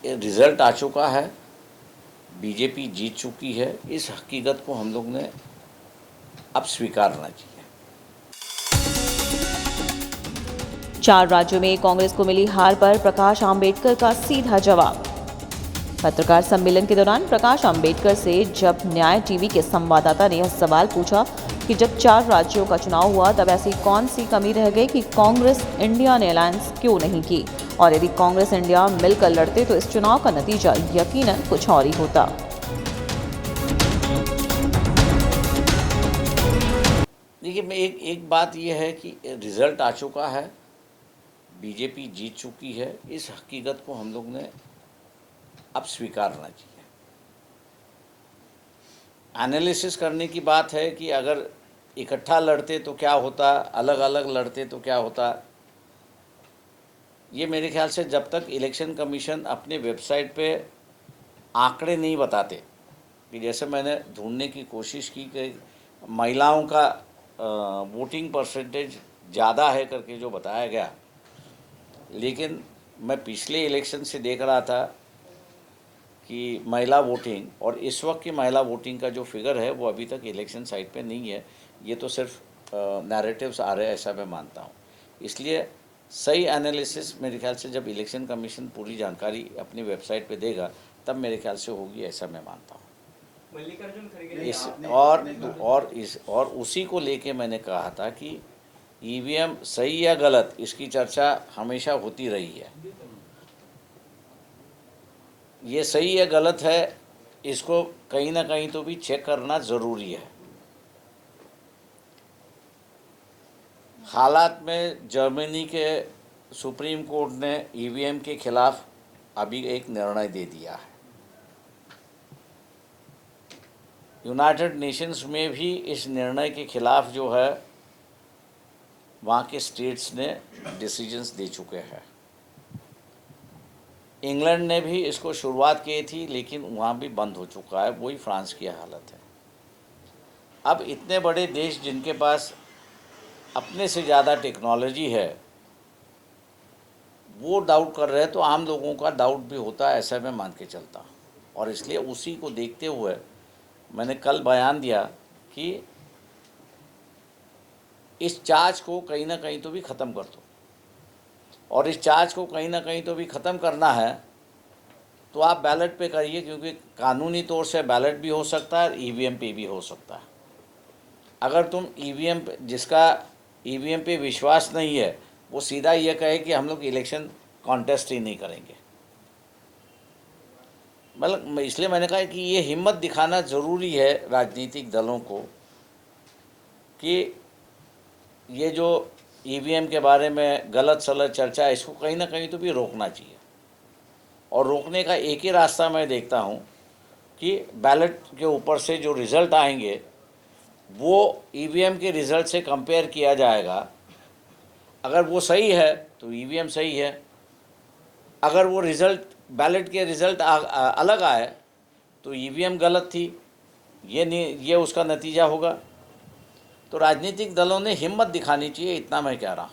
Result आ चुका है, BJP जीत चुकी है, इस हकीकत को हम लोग ने अब स्वीकारना चाहिए। 4 राज्यों में कांग्रेस को मिली हार पर प्रकाश आंबेडकर का सीधा जवाब। पत्रकार सम्मेलन के दौरान प्रकाश आंबेडकर से जब न्याय टीवी के संवाददाता ने यह सवाल पूछा कि जब 4 राज्यों का चुनाव हुआ तब ऐसी कौन सी कमी रह गई कि कांग्रेस इंडिया ने अलायंस क्यों नहीं की, और यदि कांग्रेस इंडिया मिलकर लड़ते तो इस चुनाव का नतीजा यकीनन कुछ और ही होता। देखिए, एक बात यह है कि रिज़ल्ट आ चुका है, बीजेपी जीत चुकी है, इस हकीकत को हम लोग ने अब स्वीकारना चाहिए। एनालिसिस करने की बात है कि अगर इकट्ठा लड़ते तो क्या होता, अलग अलग लड़ते तो क्या होता। ये मेरे ख्याल से जब तक इलेक्शन कमीशन अपने वेबसाइट पे आंकड़े नहीं बताते, कि जैसे मैंने ढूंढने की कोशिश की कि महिलाओं का वोटिंग परसेंटेज ज़्यादा है करके जो बताया गया, लेकिन मैं पिछले इलेक्शन से देख रहा था कि महिला वोटिंग और इस वक्त की महिला वोटिंग का जो फिगर है वो अभी तक इलेक्शन साइट पे नहीं है। ये तो सिर्फ नैरेटिव्स आ रहे हैं, ऐसा मैं मानता हूँ। इसलिए सही एनालिसिस मेरे ख्याल से जब इलेक्शन कमीशन पूरी जानकारी अपनी वेबसाइट पे देगा तब मेरे ख्याल से होगी, ऐसा मैं मानता हूँ। और उसी को लेके मैंने कहा था कि ईवीएम सही या गलत, इसकी चर्चा हमेशा होती रही है। ये सही या गलत है, इसको कहीं ना कहीं तो भी चेक करना ज़रूरी है। हालात में जर्मनी के सुप्रीम कोर्ट ने ईवीएम के खिलाफ अभी एक निर्णय दे दिया है। यूनाइटेड नेशंस में भी इस निर्णय के खिलाफ जो है वहाँ के स्टेट्स ने डिसीजंस दे चुके हैं। इंग्लैंड ने भी इसको शुरुआत की थी, लेकिन वहाँ भी बंद हो चुका है। वही फ्रांस की हालत है। अब इतने बड़े देश जिनके पास अपने से ज़्यादा टेक्नोलॉजी है, वो डाउट कर रहे हैं, तो आम लोगों का डाउट भी होता है, ऐसा मैं मान के चलता हूँ। और इसलिए उसी को देखते हुए मैंने कल बयान दिया कि इस चार्ज को कहीं ना कहीं तो भी ख़त्म कर दो, और इस चार्ज को कहीं ना कहीं तो भी ख़त्म करना है तो आप बैलेट पे करिए, क्योंकि कानूनी तौर से बैलेट भी हो सकता है और ईवीएम पे भी हो सकता है। अगर तुम ईवीएम जिसका ईवीएम पे विश्वास नहीं है वो सीधा ये कहे कि हम लोग इलेक्शन कॉन्टेस्ट ही नहीं करेंगे, मतलब इसलिए मैंने कहा कि ये हिम्मत दिखाना ज़रूरी है राजनीतिक दलों को कि ये जो ईवीएम के बारे में गलत सलत चर्चा है, इसको कहीं ना कहीं तो भी रोकना चाहिए। और रोकने का एक ही रास्ता मैं देखता हूँ कि बैलेट के ऊपर से जो रिज़ल्ट आएंगे वो ईवीएम के रिज़ल्ट से कंपेयर किया जाएगा। अगर वो सही है तो ईवीएम सही है, अगर वो रिज़ल्ट बैलेट के रिज़ल्ट अलग आए तो ईवीएम गलत थी, ये उसका नतीजा होगा। तो राजनीतिक दलों ने हिम्मत दिखानी चाहिए, इतना मैं कह रहा हूँ।